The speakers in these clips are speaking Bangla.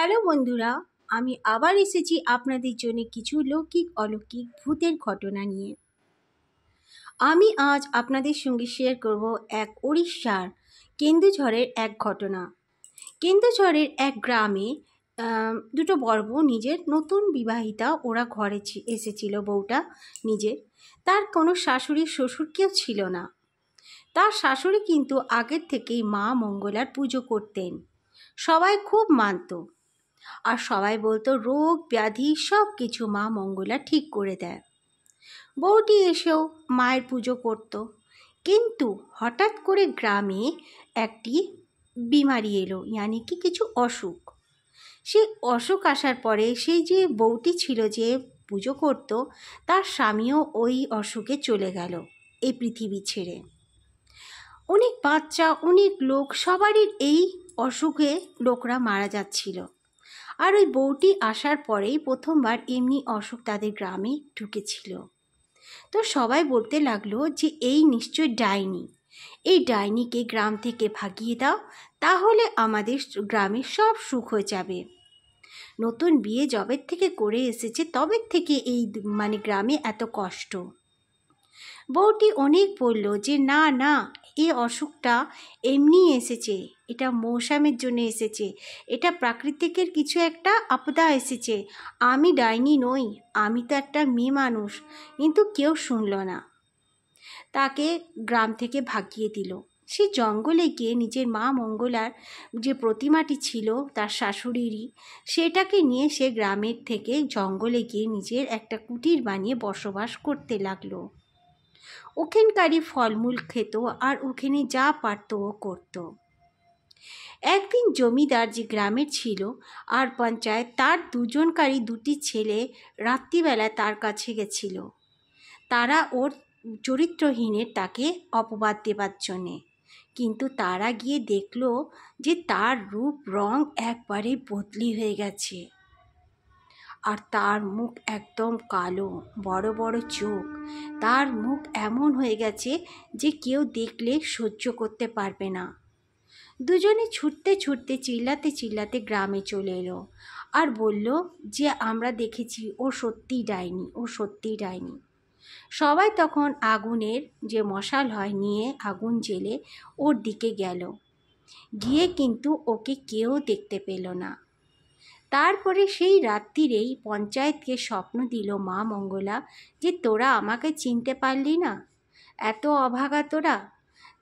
হ্যালো বন্ধুরা, আমি আবার এসেছি আপনাদের জন্য কিছু লৌকিক অলৌকিক ভূতের ঘটনা নিয়ে। আমি আজ আপনাদের সঙ্গে শেয়ার করব এক উড়িষ্যার কেন্দুঝড়ের এক ঘটনা। কেন্দুঝড়ের এক গ্রামে দুটো বর বউ, নিজের নতুন বিবাহিতা, ওরা ঘরে এসেছিল। বউটা নিজের, তার কোনো শাশুড়ি শ্বশুর কেউ ছিল না। তার শাশুড়ি কিন্তু আগের থেকেই মা মঙ্গলার পুজো করতেন, সবাই খুব মানত। আর সবাই বলতো রোগ ব্যাধি সব কিছু মা মঙ্গলা ঠিক করে দেয়। বউটি এসেও মায়ের পুজো করত, কিন্তু হঠাৎ করে গ্রামে একটি বিমারি এলো, ইয়ানি কি কিছু অসুখ। সেই অসুখ আসার পরে সেই যে বউটি ছিল যে পুজো করত, তার স্বামীও ওই অসুখে চলে গেল এই পৃথিবী ছেড়ে। অনেক বাচ্চা, অনেক লোক, সবারই এই অসুখে লোকরা মারা যাচ্ছিল। আর ওই বউটি আসার পরেই প্রথমবার এমনি অসুখ তাদের গ্রামে ঢুকেছিল। তো সবাই বলতে লাগলো যে এই নিশ্চয় ডাইনি, এই ডাইনিকে গ্রাম থেকে ভাগিয়ে দাও, তাহলে আমাদের গ্রামের সব সুখ হয়ে যাবে। নতুন বিয়ে যবের থেকে করে এসেছে তবের থেকে এই গ্রামে এত কষ্ট। বউটি অনেক বলল যে না না, এই অসুখটা এমনি এসেছে, এটা মৌসুমের জন্য এসেছে, এটা প্রাকৃতিকের কিছু একটা আপদা এসেছে, আমি ডাইনি নই, আমি তো একটা মেয়ে মানুষ। কিন্তু কেউ শুনল না, তাকে গ্রাম থেকে ভাগিয়ে দিল। সে জঙ্গলে গিয়ে নিজের মা মঙ্গলার যে প্রতিমাটি ছিল তার শাশুড়িরই, সেটাকে নিয়ে সে গ্রামের থেকে জঙ্গলে গিয়ে নিজের একটা কুটির বানিয়ে বসবাস করতে লাগলো। ওখানকারই ফলমূল খেত আর ওখানে যা পারত ও করত। একদিন জমিদার যে গ্রামের ছিল আর পঞ্চায়েত, তার দুজনকারই দুটি ছেলে রাত্রিবেলায় তার কাছে গেছিল, তারা ওর চরিত্রহীনের তাকে অপবাদ দেবার জন্যে। কিন্তু তারা গিয়ে দেখলো যে তার রূপ রং একবারে বদলি হয়ে গেছে, আর তার মুখ একদম কালো, বড় বড় চোখ, তার মুখ এমন হয়ে গেছে যে কেউ দেখলে সহ্য করতে পারবে না। দুজনে ছুটতে ছুটতে চিল্লাতে চিল্লাতে গ্রামে চলে এলো আর বলল যে আমরা দেখেছি, ও সত্যিই ডাইনি, ও সত্যিই ডাইনি। সবাই তখন আগুনের যে মশাল হয় নিয়ে আগুন জ্বেলে ওর দিকে গেল, গিয়ে কিন্তু ওকে কেউ দেখতে পেল না। তারপরে সেই রাত্রিরেই পঞ্চায়েতকে স্বপ্ন দিল মা মঙ্গলা যে তোরা আমাকে চিনতে পারলি না, এত অভাগা তোরা,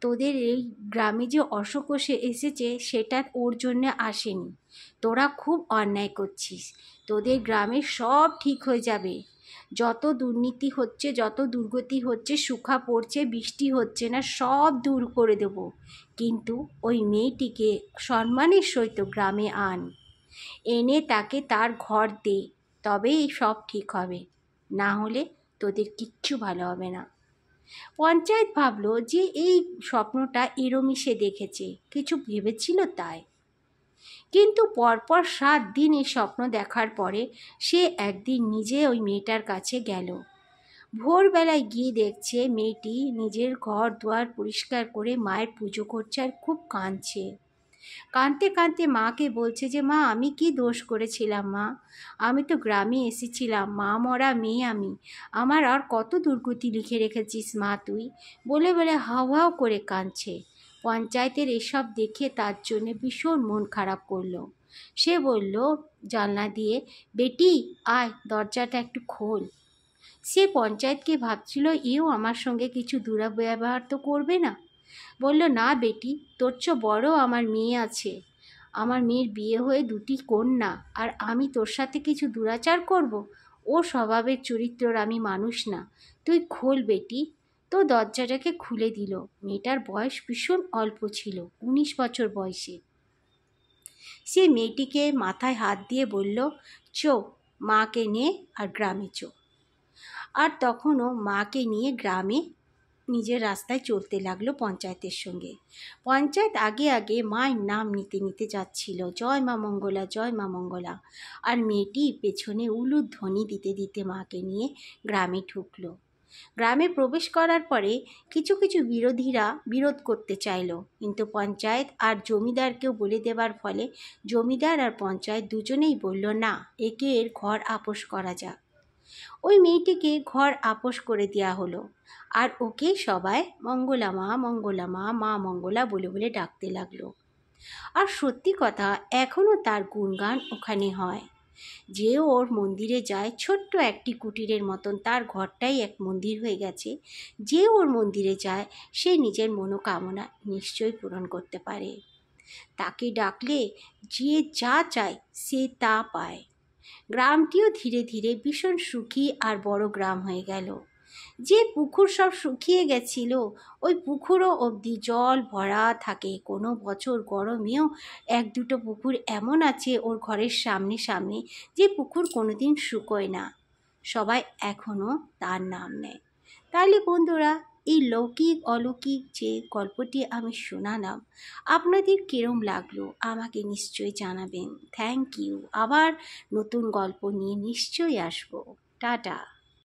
তোদের এই গ্রামে যে অসুখ এসেছে সেটা ওর জন্য আসেনি, তোরা খুব অন্যায় করছিস, তোদের গ্রামে সব ঠিক হয়ে যাবে, যত দুর্নীতি হচ্ছে, যত দুর্গতি হচ্ছে, শুকা পড়ছে, বৃষ্টি হচ্ছে না, সব দূর করে দেব, কিন্তু ওই মেয়েটিকে সম্মানের সহিত গ্রামে আন, এনে তাকে তার ঘর দে, তবেই সব ঠিক হবে, না হলে তোদের কিচ্ছু ভালো হবে না। পঞ্চায়েত ভাবলো যে এই স্বপ্নটা এরমই সে দেখেছে, কিছু ভেবেছিল তাই। কিন্তু পরপর 7 দিন এই স্বপ্ন দেখার পরে সে একদিন নিজে ওই মেয়েটার কাছে গেল। ভোরবেলায় গিয়ে দেখছে মেয়েটি নিজের ঘর দুয়ার পরিষ্কার করে মায়ের পুজো করছে আর খুব কাঁদছে। কাঁদতে কাঁদতে মাকে বলছে যে মা, আমি কি দোষ করেছিলাম মা, আমি তো গ্রামে এসেছিলাম, মা মরা মেয়ে আমি, আমার আর কত দুর্গতি লিখে রেখেছিস মা তুই, বলে বলে হাউ হাউ করে কাঁদছে। পঞ্চায়েতের এসব দেখে তার জন্য ভীষণ মন খারাপ করলো। সে বলল জানলা দিয়ে, বেটি আয়, দরজাটা একটু খোল। সে পঞ্চায়েতকে ভাবছিল এও আমার সঙ্গে কিছু দুর্ব্যবহার তো করবে না। বলল না বেটি, তোর চেয়ে বড় আমার মেয়ে আছে, আমার মেয়ের বিয়ে হয়ে 2টি কন্যা, আর আমি তোর সাথে কিছু দুরাচার করব? ও স্বভাবের চরিত্রর আমি মানুষ না, তুই খোল বেটি। তো দরজাটাকে খুলে দিল। মেয়েটার বয়স ভীষণ অল্প ছিল, 19 বছর বয়সে। সে মেয়েটিকে মাথায় হাত দিয়ে বলল চো, মাকে নে আর গ্রামে চো। আর তখনও মাকে নিয়ে গ্রামে নিজের রাস্তায় চলতে লাগলো পঞ্চায়েতের সঙ্গে। পঞ্চায়েত আগে আগে মায়ের নাম নিতে নিতে যাচ্ছিল, জয় মা মঙ্গলা, জয় মা মঙ্গলা, আর মেয়েটি পেছনে উলুধ্বনি দিতে দিতে মাকে নিয়ে গ্রামে ঢুকলো। গ্রামে প্রবেশ করার পরে কিছু কিছু বিরোধীরা বিরোধ করতে চাইল, কিন্তু পঞ্চায়েত আর জমিদারকেও বলে দেবার ফলে জমিদার আর পঞ্চায়েত দুজনেই বলল, না, একে এর ঘর আপোস করা যাক। ওই মেয়েটিকে ঘর আপোস করে দেওয়া হলো, আর ওকে সবাই মঙ্গলা মা, মঙ্গলা মা, মা মঙ্গলা বলে বলে ডাকতে লাগলো। আর সত্যি কথা, এখনও তার গুণগান ওখানে হয়। যে ওর মন্দিরে যায়, ছোট্ট একটি কুটিরের মতন তার ঘরটাই এক মন্দির হয়ে গেছে। যে ওর মন্দিরে যায় সে নিজের মনোকামনা নিশ্চয়ই পূরণ করতে পারে। তাকে ডাকলে যে যা চায় সে তা পায়। গ্রামটিও ধীরে ধীরে ভীষণ সুখী আর বড় গ্রাম হয়ে গেল। যে পুকুর সব শুকিয়ে গেছিল, ওই পুকুরও অবধি জল ভরা থাকে। কোনো বছর গরমেও এক দুটো পুকুর এমন আছে ওর ঘরের সামনে সামনে, যে পুকুর কোনোদিন শুকোয় না। সবাই এখনও তার নাম নেয়। তাহলে বন্ধুরা, এই লৌকিক অলৌকিক যে গল্পটি আমি শোনালাম, আপনাদের কিরম লাগলো আমাকে নিশ্চয়ই জানাবেন। Thank you. আবার নতুন গল্প নিয়ে নিশ্চয়ই আসবো। টাটা।